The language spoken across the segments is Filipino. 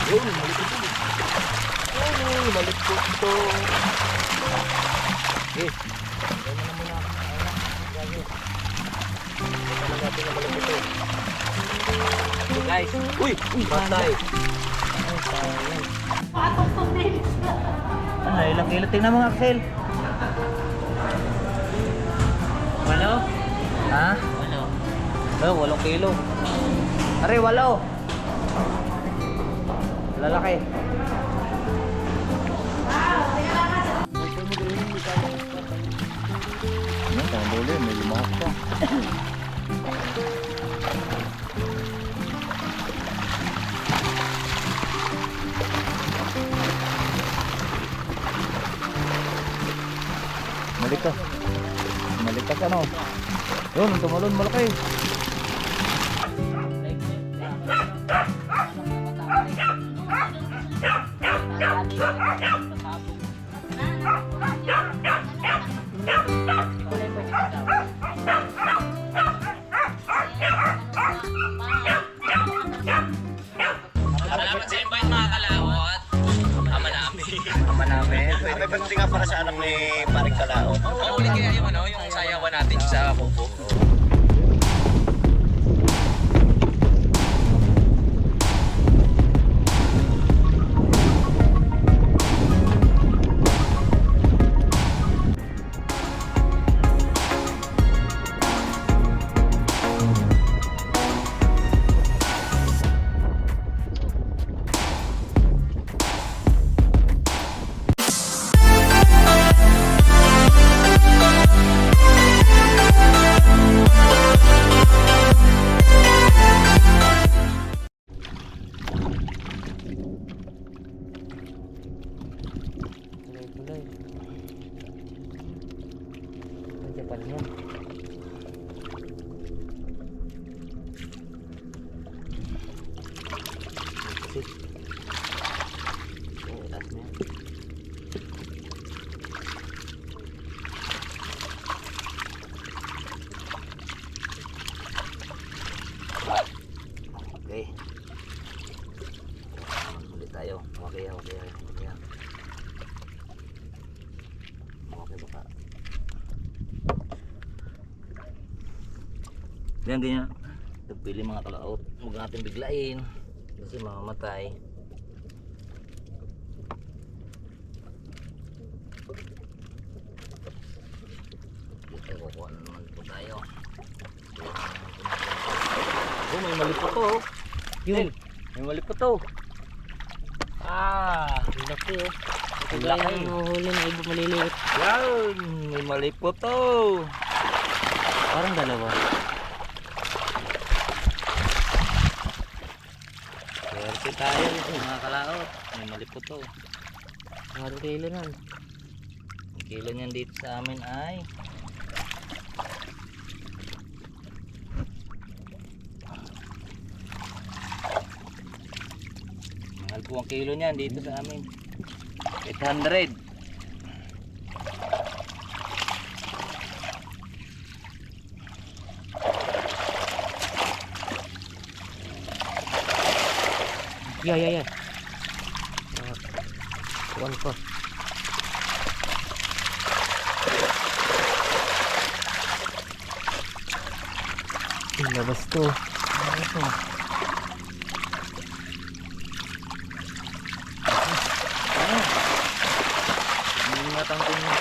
Yun, malipot to. Yun, malipot to. Okay. Kaya mo na muna ako. Ayun. Talaga ito na malipot to. Okay guys. Uy! Patay. Ay, sayang. Ano, ilang kilo? Tingnan mo nga, Axel. Walo? Ha? Walo. Oh, 8 kilo. Are, 8. Lalaki. Ano, tanong duli, may lumahok pa. Malikas. Malikas ano? Yun, tumalon malaki. Salamat sa invite mga kalaot. Ama namin. Ama namin. May pagdating nga para sa anak ni Paring Kalaot. Paulit kaya yung ano, yung sayawan natin sa kubo. Kulay-kulay. Ang Japan niya. Sit. Oh, taas na yan. Okay. Ulit tayo. Okay, okay, okay. Okay, baka. Yan, ganyan. Pagpili mga kalaot. Huwag natin biglain. Kasi mamamatay. Dito kukuha na naman po tayo. Oh, may malipot to. Yun. May malipot to. Ah, laki oh. Ito gaya ng huli na iba maliliit. Yan, may malipot to. Parang dalawa. Swerte tayo dito mga kalaot. May malipot to. Mga kilo nun. Ang kilo niyan dito sa amin ay mahal po ang kilo niyan dito sa amin. 800. Yeah. Kuwan pa. Labas to. Ano ito? Ano? Ingatan ko niya.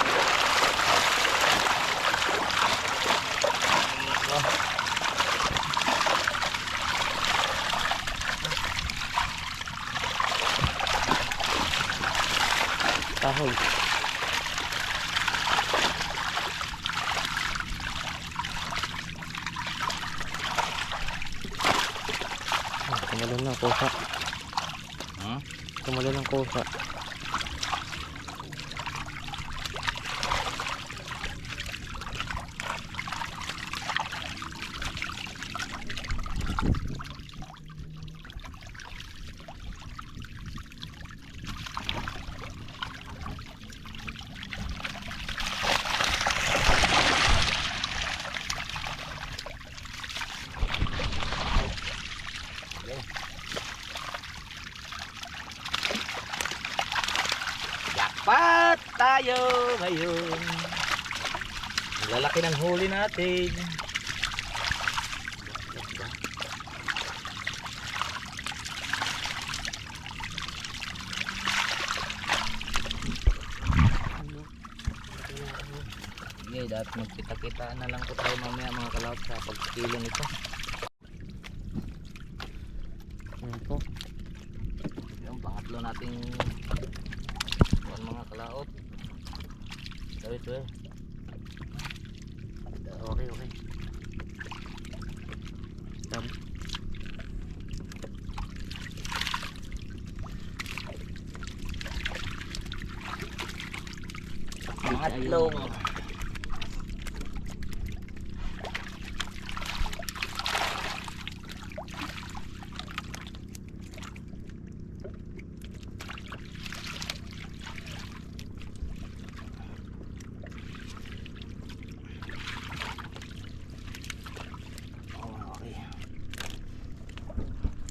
Kahoy. Tumalon na kusa. Tumalon ng kusa. tayo ngayon. Ang lalaki ng huli natin. Sige, dapat magkita-kita na lang po tayo mamaya mga kalaot sa pagkilo nito. Ayan po. Yung pangatlo nating mga kalaot. Sorry. Okay. Stop. Pangatlong. Okay.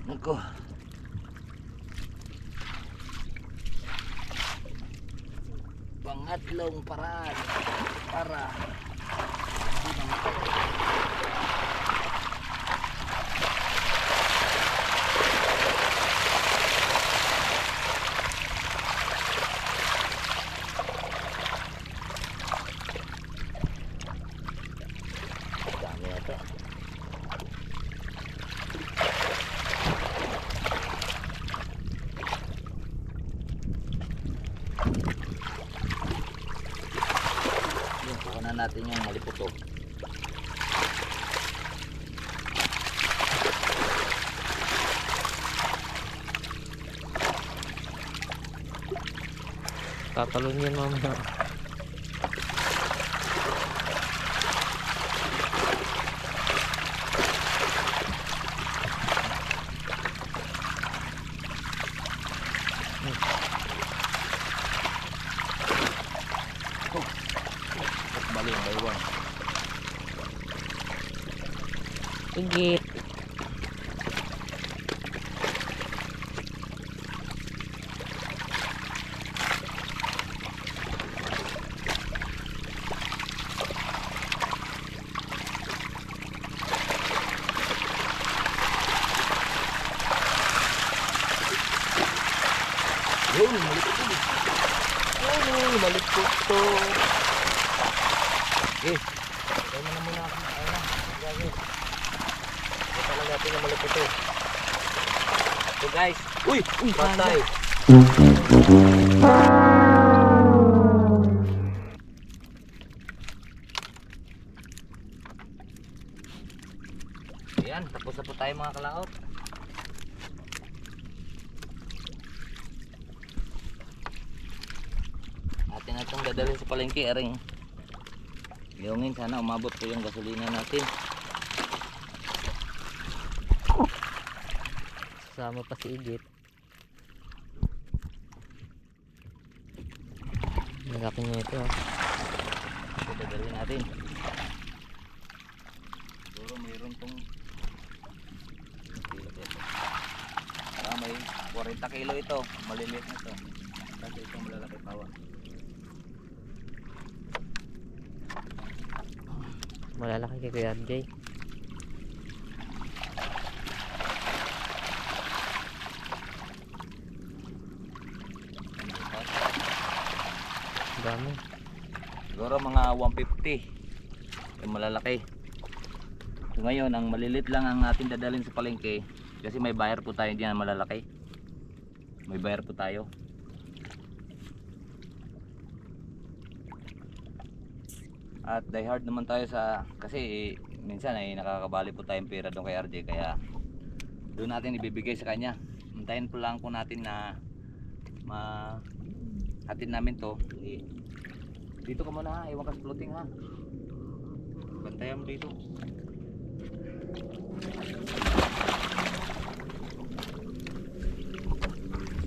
Nako. Pangatlong paraan para hindi mamatay. Dami ito. Yun, kuha na natin yung maliputo. Tatalon yan mamaya. Bali yung baywang. Igit. Yun, malipot. Yun, malipot to. Okay. Tayo na muna ako. Ayun na. Gagi. Ito talaga natin yung malipot to. So guys. Uy! Patay. Ayan, tapos na po tayo mga kalaot. Atin na itong dadalhin sa palengke, aring Iyongin, sana umabot po yung gasolina natin. Sama pa si Igit. Nalaki niya ito. Ito dadalhin natin. Siguro mayroon tong may 40 kilo ito. Maliliit na ito. Kasi itong malalaki pawa. Malalaki kay Kuya RJ. Dami. Siguro mga 150 yung malalaki. So ngayon ang malilit lang ang ating dadalhin sa palengke kasi may buyer po tayo diyan malalaki. May buyer po tayo. At die hard naman tayo sa kasi minsan ay nakakabali po tayong pera doon kay RJ kaya doon natin ibibigay sa kanya. Hintayin po lang po natin na hatid namin to. Dito ka muna ha, iwan ka sa floating ha. Bantayan mo dito.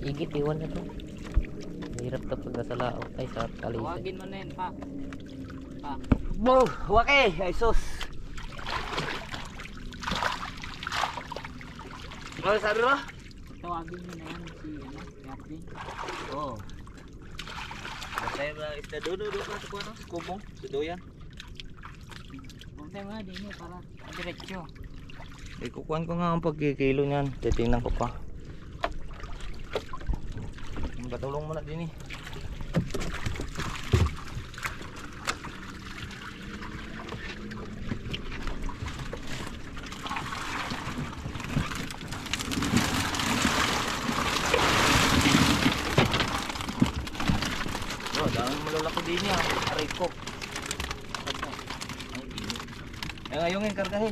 Igit, iwan na to. Hirap to pag nasa lao. Ay, sa kalisa. Tawagin mo na yun, pa. Wow, wake, ay sus. Ano sabi mo? Tawagin mo na yan si Captain. Oo. Tayo ba isda doon pa sa kuno? Kubong, sudoyan. Huwag tayo mga din para diretso. Ikukuhan ko nga ang pagkikilo niyan. Titingnan ko pa. Patulong mo na din eh. Oh, daming malalaki din niya. Aray ko. Ay, init. Ngayon yung kargahin.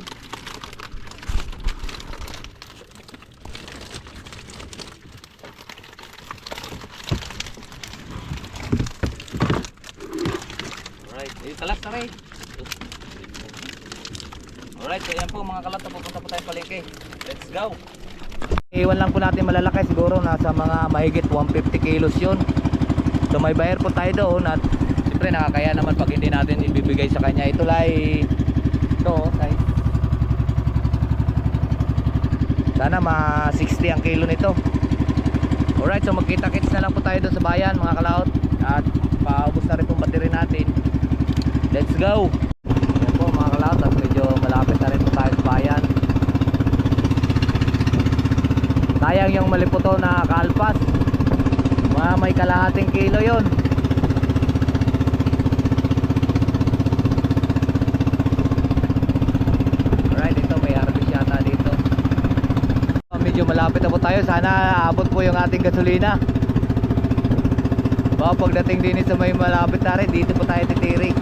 Kalat na rin. Alright, so yan po mga kalat, pupunta po tayong palengke. Let's go. Iwan lang po natin malalaki, siguro nasa mga mahigit 150 kilos yun. So may bayar po tayo doon at siyempre nakakaya naman pag hindi natin ibibigay sa kanya. Ito lai ito size. Sana ma 60 ang kilo nito. Alright, so magkita-kits na lang po tayo doon sa bayan mga kalaot. At paubos na rin pong battery natin. Let's go! Yan po mga kalaot, at medyo malapit na rin po tayo sa bayan. Sayang yung maliputo na kalpas. Mga may kalahating kilo yon. Alright, ito may harvest yata dito. Medyo malapit na po tayo. Sana abot po yung ating gasolina. Baka pagdating din sa may malapit na rin, dito po tayo titirik.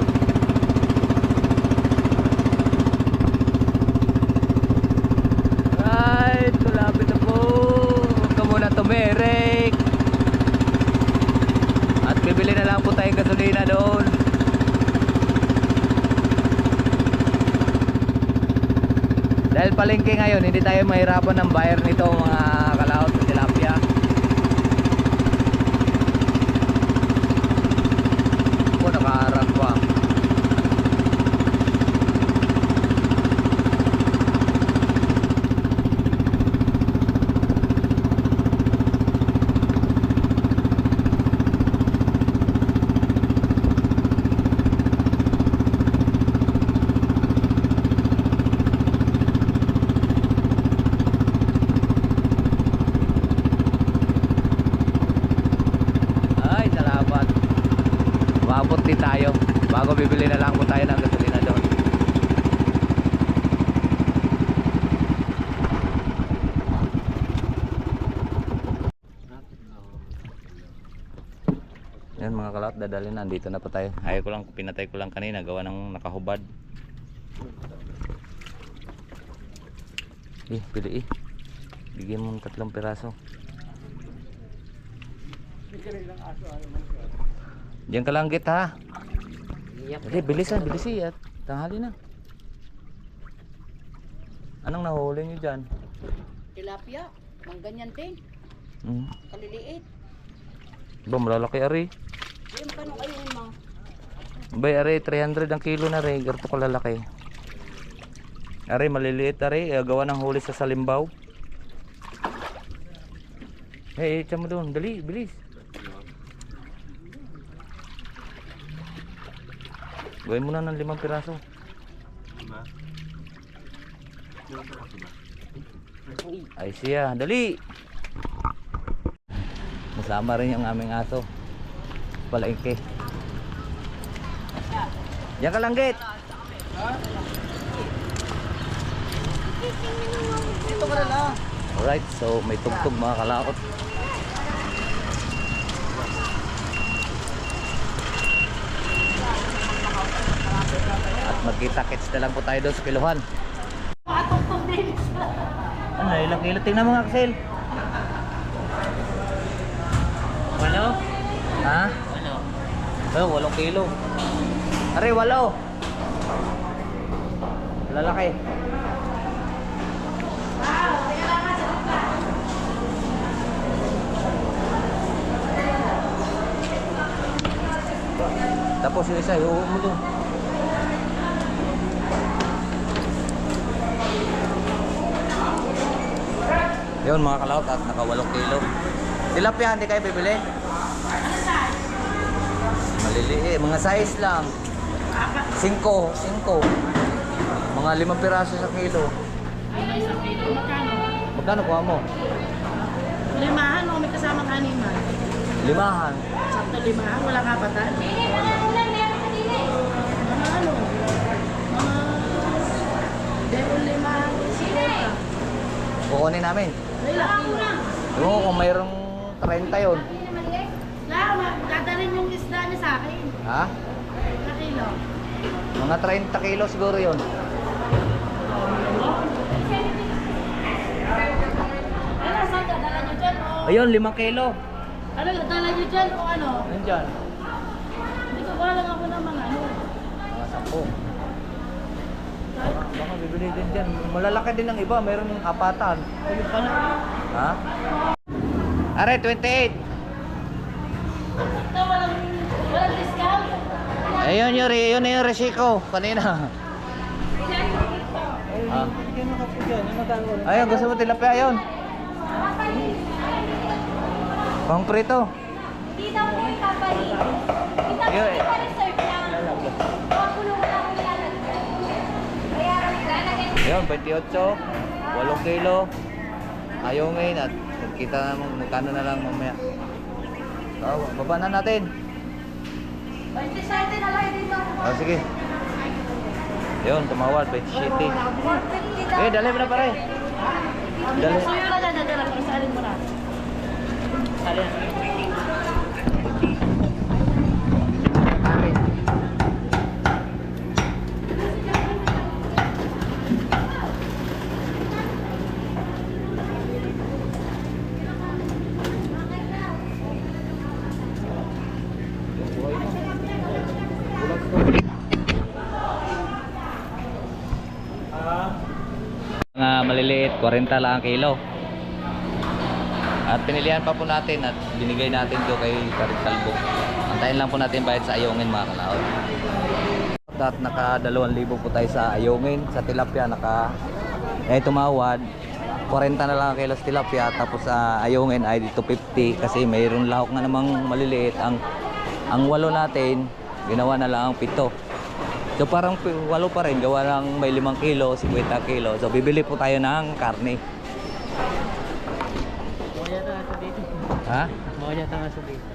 Right, malapit na po. Huwag ka muna tumirik. At bibili na lang po tayong gasolina doon. Dahil palengke ngayon, hindi tayo mahirapan ng buyer nito mga kalaot sa tilapia. Ako nakaharap pa. Maabot din tayo bago bibili na lang po tayo ng gasolina doon. Yan mga kalaot, dadalhin na, dito na po tayo. Ayaw ko lang, pinatay ko lang kanina, gawa ng nakahubad. Pili bigyan mo ng 3 piraso. Diyan ka lang git ha. Hindi, bilis at tanghali na. Anong nahuli nyo dyan? Tilapia, mang ganyan din. Kaliliit. Ba, malalaki ari. Yung kanong ayun mo. Bay, ari, 300 ang kilo na rin. Garto ko lalaki. Ari, maliliit ari. Gawa ng huli sa salimbaw. Hey, itcha mo doon. Dali, bilis. Gawin mo na ng 5 piraso. Ay siya, dali. Masama rin yung aming aso. Palengke. Diyan ka lang, Git. Ito ka na. Alright, so may tugtog mga kalaot. At magkita-kits na lang po tayo doon sa kiluhan. Ano, ilang kilo? Tingnan mga Axel. Walo? Ha? Walo. Oh, 8 kilo. Are, 8. Lalaki. Tapos yung isa, iuwi mo doon. Yun mga kalaot, at naka 8 kilo. Tilapia, hindi kayo bibili? Maliliit, mga size lang. 5. Mga 5 piraso sa kilo. Ay, sa kilo. Magkano? Magkano kuha mo? 5 o may kasamang 6. 5. Sakto 5, wala kapatan. Ano? Debol 5, siguro. Kukunin namin. Ay, laki. Ewan ko kung mayroong 30 yun. Dadarin yung isda niya sa akin. Ha? Na kilo. Mga 30 kilo siguro yun. Ano, saan dadala niyo dyan? O, Ayun, 5 kilo. ano, dadala niyo dyan o ano? Ayun dyan. Hindi ko balang ako ng mga ano. Mga 10. Baka bibili din dyan. Malalaki din ang iba. Mayroon ng apatan. Ayun pala. Ha? Are, 28. Ito, walang discount. Ayun yun yung resiko kanina. Ah. Ayun, gusto mo tilapia yun? Konkreto. Hindi daw po ipapali. Hindi Yun. daw po reserve lang. Huwag mo na wala akong ilalagay. Bayaran ko. Ayun, 28. 8 kilo. Ayaw ngayon at magkita naman magkano na lang mamaya. So, baba na natin. 27 na lang dito. Oh, sige. Yun, tumawad, 27. 450 daw. Dali mo na pare. Dali. So yun na dadala para sa alin mo na. Alin. Mga maliliit, 40 lang ang kilo. At pinilihan pa po natin at binigay natin to kay Karit Kalbo. Antayin lang po natin bayad sa ayungin mga kalaot. At naka 2,000 po tayo sa ayungin. Sa tilapia tumawad 40 na lang ang kilo sa tilapia. Tapos sa ayungin ay dito 50 kasi mayroon lahok na namang maliliit. Ang 8 natin ginawa na lang ang 7. So parang 8 pa rin, gawa lang may 5 kilo, 50 kilo. So bibili po tayo ng karne. Mawala na sa dito. Ha? Mawala na sa dito.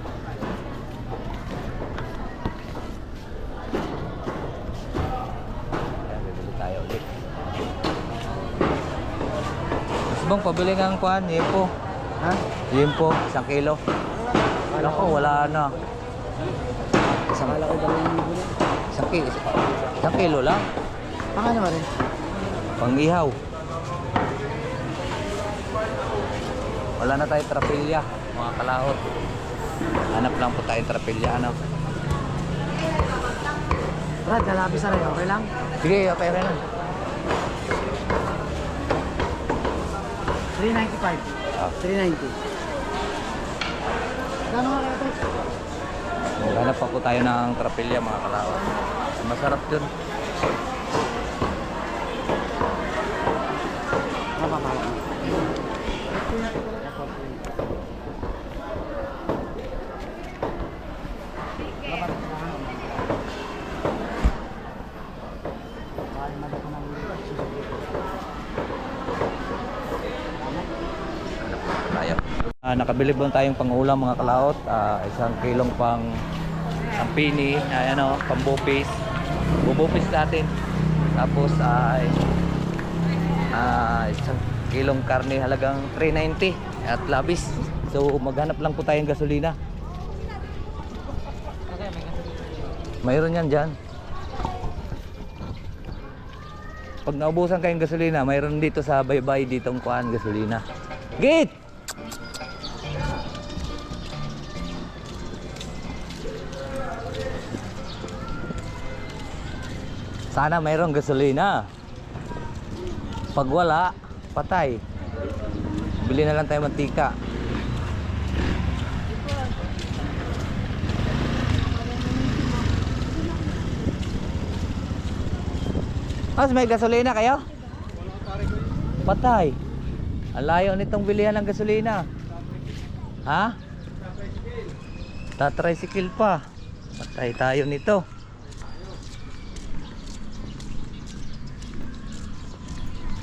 Ayan, bibili tayo ulit. Mas bang pabili ng kuhan, yempo. Ha? Yempo, 1 kilo. Ako, wala na. Akala ko 2,000 Isang kilo lang. Baka naman rin. Pang-ihaw. Wala na tayo trapilya, mga kalaot. Hanap lang po tayo trapilya, ano. Brad, galabis na rin. Okay lang? Sige, okay rin lang. 395. Ah. 390. Gano'n nga kaya ito? Maghanap pa po tayo ng trapilya, mga kalaot. Masarap yun. Tayo. Nakabili po tayong pangulam mga kalaot. 1 kilong pang pini, ano, pambupis. Bubupis natin. Tapos ay 1 kilong karne halagang 390 at labis. So maghanap lang po tayong gasolina. Mayroon yan dyan. Pag naubusan kayong gasolina, mayroon dito sa baybay ditong kuhaan gasolina. Gate! Sana mayroong gasolina. Pag wala, patay. Bili na lang tayo mantika. Mas may gasolina kayo? Patay. Ang layo nitong bilihan ng gasolina. Ha? Tatricycle pa. Patay tayo nito.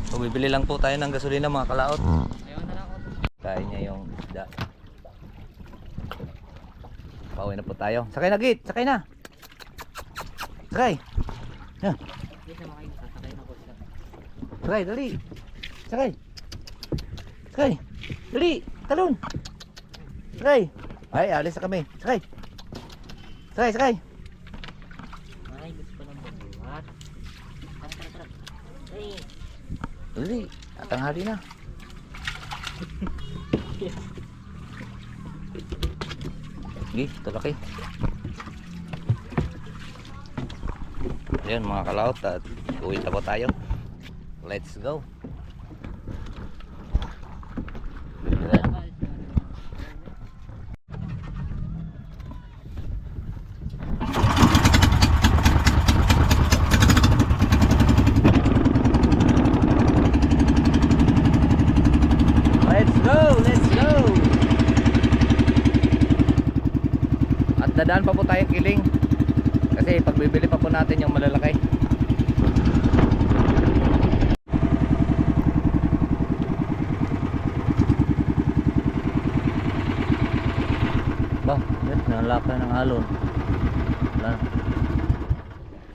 So, bibili lang po tayo ng gasolina mga kalaot. Kaya niya yung isda. Pauwi na po tayo. Sakay na Git, sakay na. Sakay. Yan. Sakay, dali. Sakay. Sakay. Dali, talon. Sakay. Ay, alis na kami. Sakay. Sakay, sakay. Ay, gusto ko ng bubuhat. Tara. Ay, Dali, tanghali na. Sige, tulaki. Ayan mga kalaot at uwi na po tayo. Let's go. Let's go. At dadaan pa po tayo Kiling. Kasi pagbibili pa po natin yung malalaki. Ba, yan, nalaka ng alon. Wala.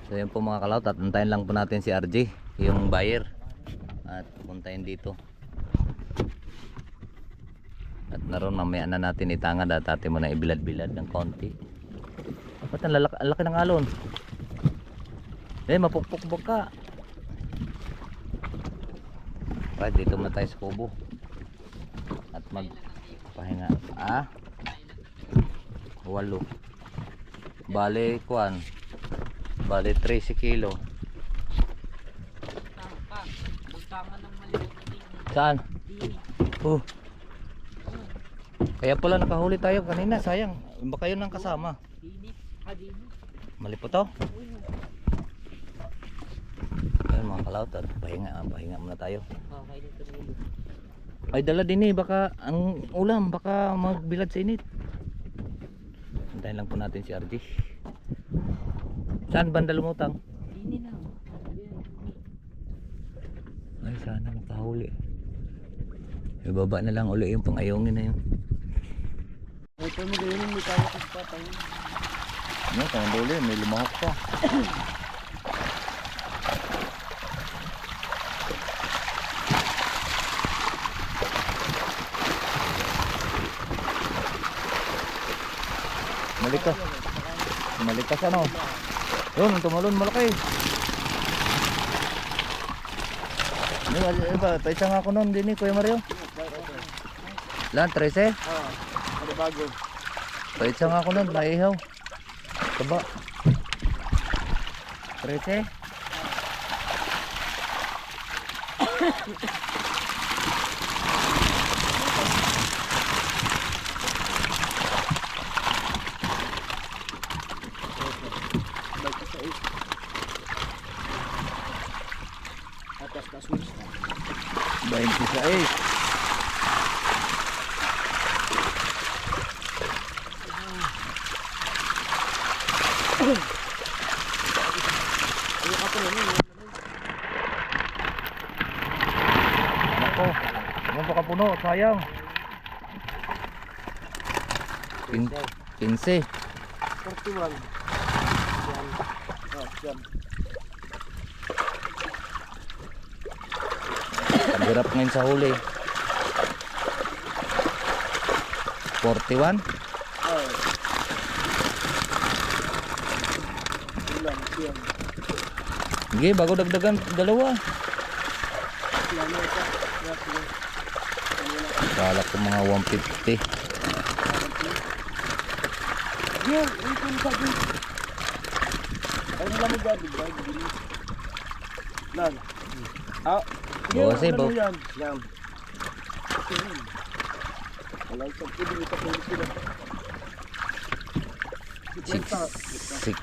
So yan po mga kalaot, at antayin lang po natin si RJ, yung buyer. At pupuntahin dito. At naroon mamaya na natin itangad at atin mo na ibilad-bilad ng konti. Ba't ang laki ng alon? Mapukpok ka. Right, dito muna tayo sa kubo. At magpahinga. 8. Bale, kuan. Bale, 13 kilo. Saan? Kaya pala nakahuli tayo kanina, sayang. Baka yun ang kasama. Mali po to. Ayun mga kalaot, pahinga muna tayo. Ay dala din baka ang ulam, baka magbilad sa init. Hintayin lang po natin si RJ. Saan banda lumutang? Ay sana makahuli. Ibaba na lang uli yung pangayongin na yun. Ito mo ganyan, may kaya ko pa tayo. Ano, tayong duli, may lumahok pa. Malikas ano. Yun, tumalon malaki. Ano ba, paisa nga ako nun din Kuya Mario. Lan, 13? Ano bago? Paisa nga ako nun, maihaw. Taba. 13? Atas mo siya. 26. Nako, ano pa kapuno, sayang. 15. 41. Yan. Ang hirap ngayon sa huli. 41. Sige, bago dagdagan dalawa. Kala ko mga 150. Yan, ito yung sabi. Ay, nila mo gabi. Lan. Bawas eh, bawas. Yan. Wala isang pwede ito kung sila. 50.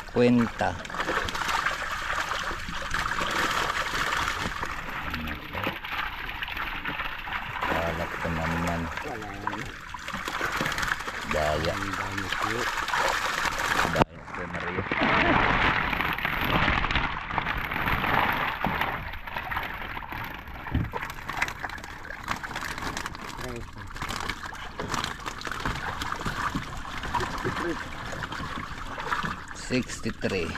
Kalak ko naman. Daya. Daya. kay Maria. $63.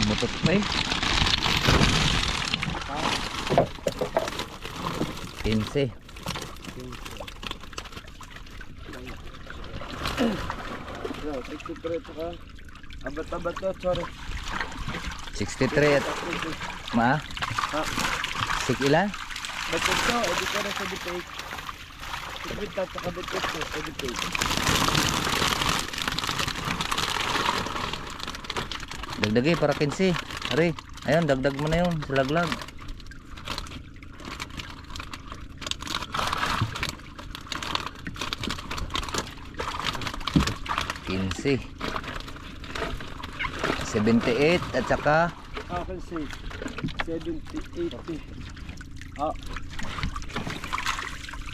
Mutot pa eh. 15. Yo, 63 ka. Abat-abat na, sorry. 63 at ma? Ha? Sig ilan? Ba't ito, edi ka na sa debate. Debate at saka debate ko, sa debate. Dagdagi para 15. Ari, ayun dagdag mo na yun sa laglag. $15. 78 at saka Akin si 70, 80. Ah.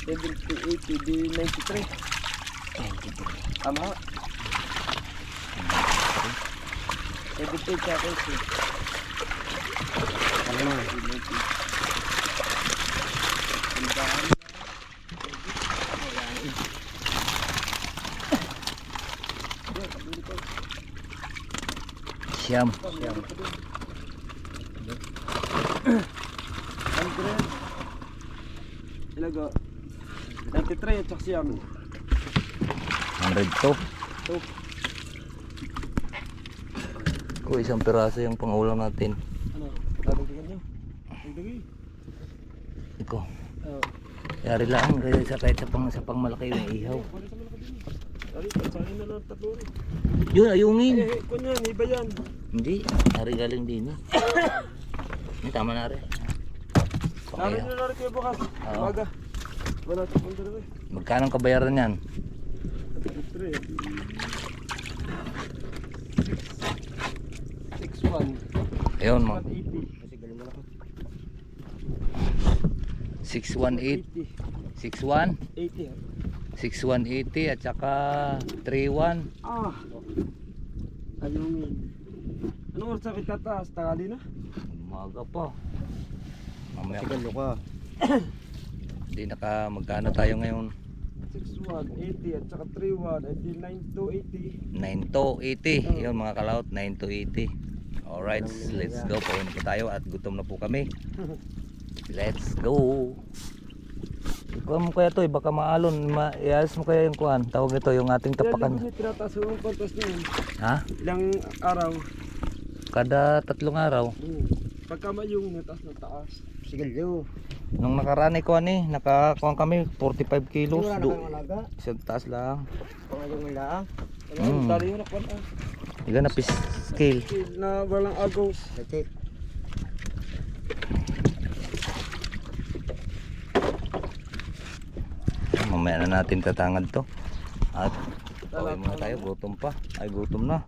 70, 80, di 93. 23. Tama. 70 sa akin si. Tama. 90. Tindahan. Siyam. 100. Ilago. 93 at saka siyam. 100 to. To. Ko isang piraso yung pangulam natin. Ano? Dadagdagan nyo? Dagdagi. Iko. Oo. Yari lang kaya sa kahit sa pang malaki yung ihaw. Pwede sa malaki din. Dari, patsahin na lang tatlo rin. Yun ayungin. Kunyan, iba yan. Hindi, ari galing din eh. Ini tama na rin. Namin nyo na rin kayo bukas. Oo. Umaga. Wala sa punta na rin. Magkano ang kabayaran yan? 3. 6-1. Ayun mo. 180. Kasi galing mo na ako. 6180. 61 80. 6180 at saka 31. Ah. Ayungin. Anong oras sakit tataas? Tangali na? Umaga pa. Mamaya Sigalo ka. hindi naka magkano tayo ngayon? 6-1, 80 at saka 3-1 at 9-2, 80. 9 to 80. Yun mga kalaot, 9 to 80. Alright, let's go. Pauwi na po tayo at gutom na po kami. Let's go. Kuha mo kaya to, baka maalon. Iayos mo kaya yung kuhan. Tawag ito yung ating tapakan. Ilang tinataas yung kontas na yun? Ha? Ilang araw? Kada 3 araw. Pagka yung nataas na taas. Sigalo. Nung nakaraan ko ani, nakakuha kami 45 kilos. Wala na kang alaga? Isang taas lang. Pangayong ilaang. Mm. Dali yun ako na. Iga na fish scale. Na walang agos. Ito. Mamaya na natin tatangad to. At pauwi muna tayo, gutom pa. Ay gutom na.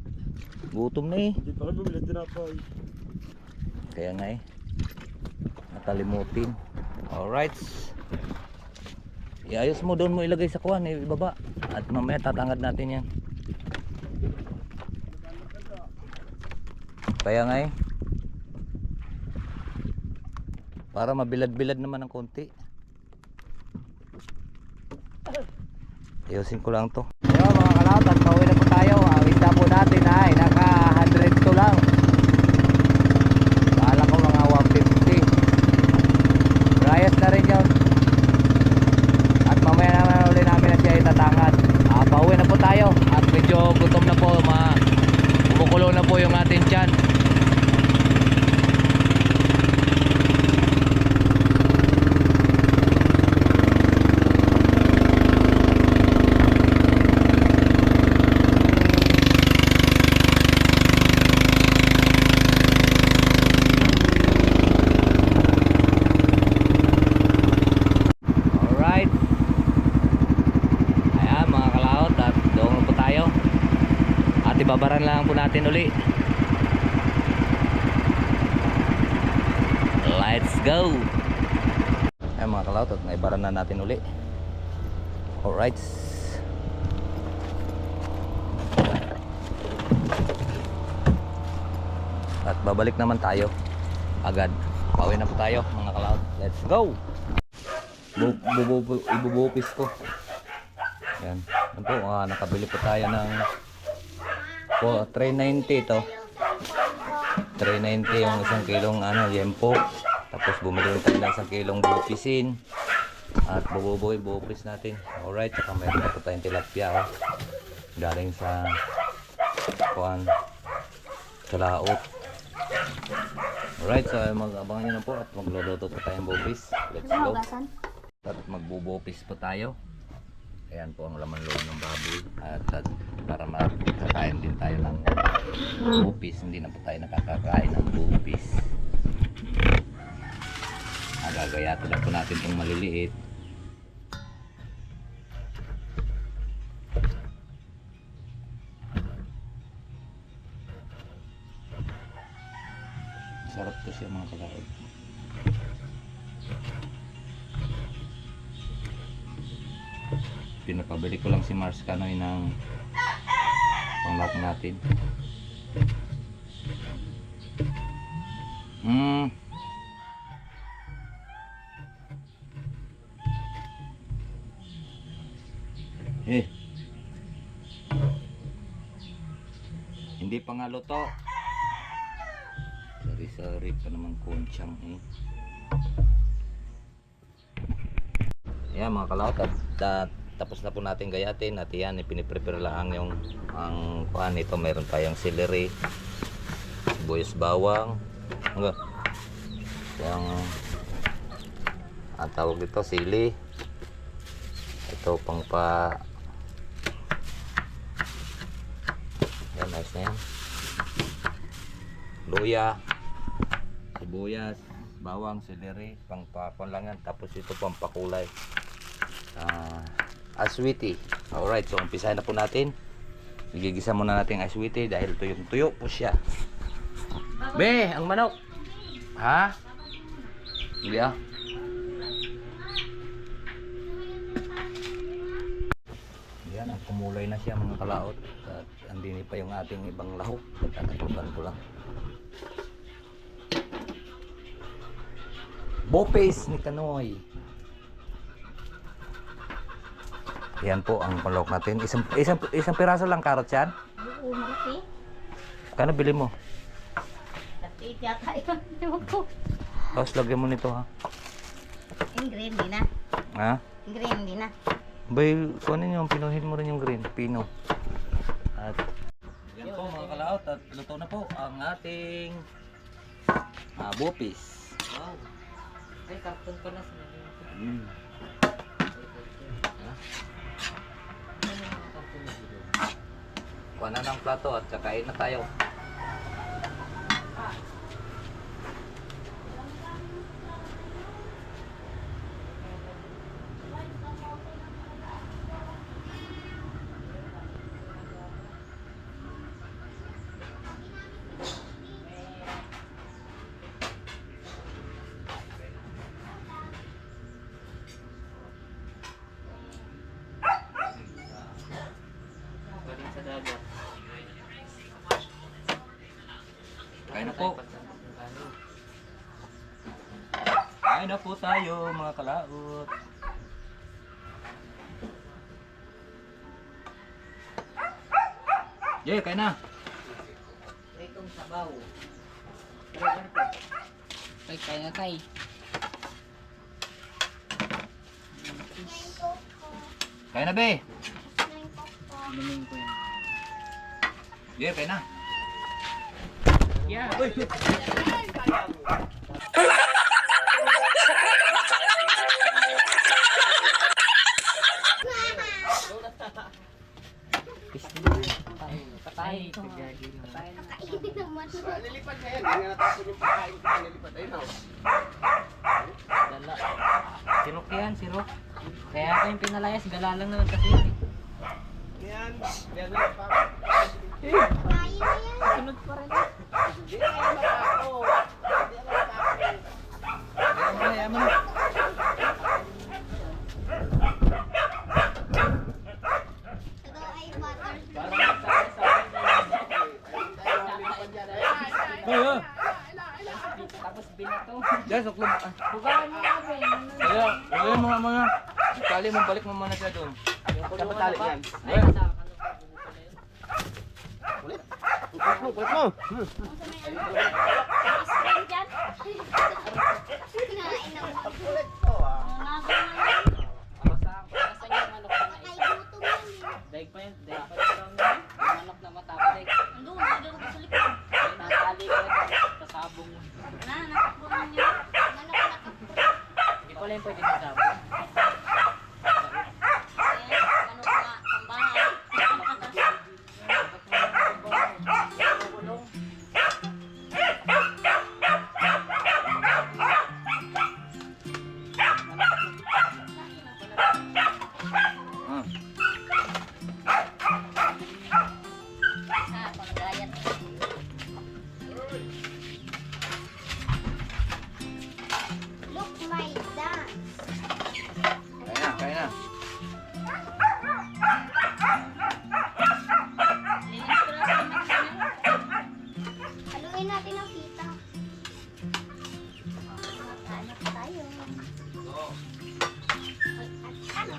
Gutom na eh. Hindi pa kami bumili tinapay. Kaya nga eh. Nakalimutin. Alright. Iayos mo doon mo ilagay sa kuwan, ibaba. At mamaya tatangad natin yan. Kaya nga eh. Para mabilad-bilad naman ng konti. Ayusin ko lang to. Ayun mga kalatan, pauwi na po tayo. Ang isda po natin ay naka 100 lang. Kala ko mga 150. Rayas na rin yun. At mamaya naman ulit namin na siya itatangad. Pauwi na po tayo. At medyo gutom na po. Kumukulo na po yung ating tiyan. Babaran lang po natin uli. Let's go! Ay mga kalautot, naibaran na natin uli. Alright. At babalik naman tayo agad. Pauwi na po tayo mga kalaot. Let's go! Ibubupis ko. Yan. Yan po, nakabili po tayo ng 390 ito. 390 yung isang kilong yempo. Tapos bumili rin tayo ng isang kilong bupisin. At bupis natin. Alright, saka meron pa po tayong tilapia. Galing sa laot. Alright, so mag-abangan nyo na po at magluluto po tayong bupis. Let's go. At magbubupis po tayo. Ayan po ang laman loob ng baboy. At para makakain din tayo ng bupis. Hindi na po tayo nakakakain ng bupis. Gagayatin lang po natin itong maliliit. Sarap to siya mga kalaod. Pinapabili ko lang si Mars Kanoy ng panglak natin. Hindi pa nga luto. Sorry pa naman konsyang Ayan mga kalaot, at tapos na po natin gayatin at yan ipiniprepare lang yung kuhan nito. Meron tayong celery, sibuyas, bawang, yung ang tawag dito sili, ito pang yan, ayos na yan, luya, sibuyas, bawang, celery, pang pakon lang yan. Tapos ito pang pakulay, aswiti. Alright, so umpisahan na po natin. Igigisa muna natin ang aswiti dahil tuyong-tuyo po siya. Be, ang manok. Ha? Hindi ah. Yan, ang kumulay na siya mga kalaot. At andini pa yung ating ibang lahok. Pagkakatuban ko lang. Bopes ni Kanoy. Yan po ang palok natin. Isang piraso lang karot yan. Oo, malaki. Kano bili mo? Tapi yata yun. Ewan ko. Tapos lagyan mo nito ha. Yung green, di na. Ha? Green, di na. Bay, kunin yung pinuhin mo rin yung green. Pino. At yan po mga kalaot. At luto na po ang ating bopis. Wow. Ay, karton pa na sa Kuha na ng plato at kakain na tayo. galing sa dagat. Kain na po. Kain na po tayo mga kalaot. Jay, kain na. Itong sabaw. Ay, kaya na tayo. Kain na be. Inumin ko yun. Jay, kain na. Yeah. Patay. Patay. Kainin naman. Lilipad na yan. Hindi nga natapon yung pagkain ko. Nilipad. Ayun na. Dala. Sirok yan, sirok. Kaya ako yung pinalayas, gala lang naman kasi yun. Yan. Yan na pa. Kain na yan. Sunod pa rin. Hindi na yan matako. Hindi na matako. Kaya. Tapos binato. Diyan, suklog. Bukaan mo nga, Ben. Kaya mga. Tali mo, balik mo muna siya doon. Dapat tali yan. Ay, nasa ano. Kulit mo. Spring dyan. Kinain na mo. Kulit to ah. Nasa yung manok na Ay, isa. gutom yan. Daig pa yun. Daig pa yun. Yung manok na matapos. Daig. Andun, andun ko sa likod. Ay, natali ko yun. Kasabong. Natakbo na niya. Manok nakapro. Hindi pala yung pwede kasabong. Ayan, manok na tambahan. Ah. Ah, pang-diet. Look my dance. Kaya na. Linis ko lang sa mga haluin natin ang pita. Ano pa tayo? Ay, at ano?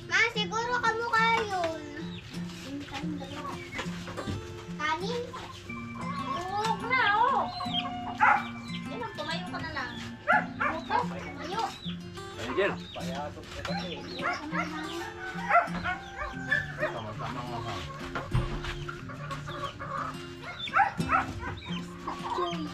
Ma, siguro kamukha yun. Kanin? Huwag na, oh. Yan lang, tumayo ka na lang. Tumayo. Angel. Chuy.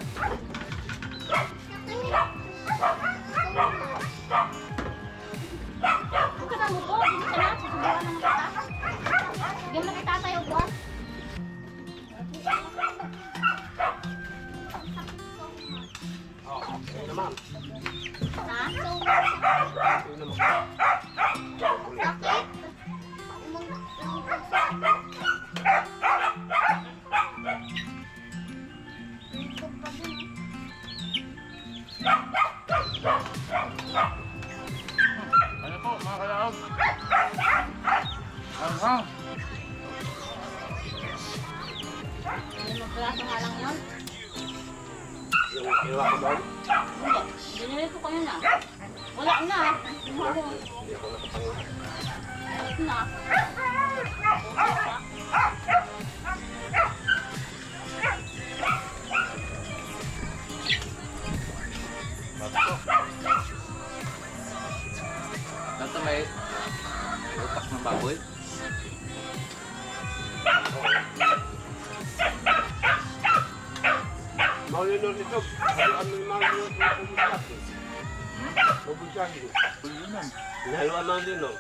Paano mo? Huwag ka na mo po, hindi ka na, susubukan na kita. Bigyan mo kita tayo po. Naman. Ha? Sakit? Ano po, mga kalaog? Ano? Limang piraso nga lang yun. Yung kinuha ko doon. Hindi, binili ko kayo na. Wala na. Wala na. Hindi ako nakapangin. Na. Dito may utak ng baboy. Maulino nito. Haluan mo yung mga pabulsak. Hinaluan mo din no.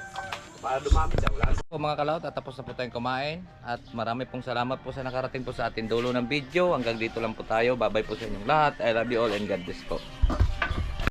Para dumami siya. Wala Po mga kalaot, at tapos na po tayong kumain at marami pong salamat po sa nakarating po sa ating dulo ng video. Hanggang dito lang po tayo. Bye bye po sa inyong lahat. I love you all and God bless po.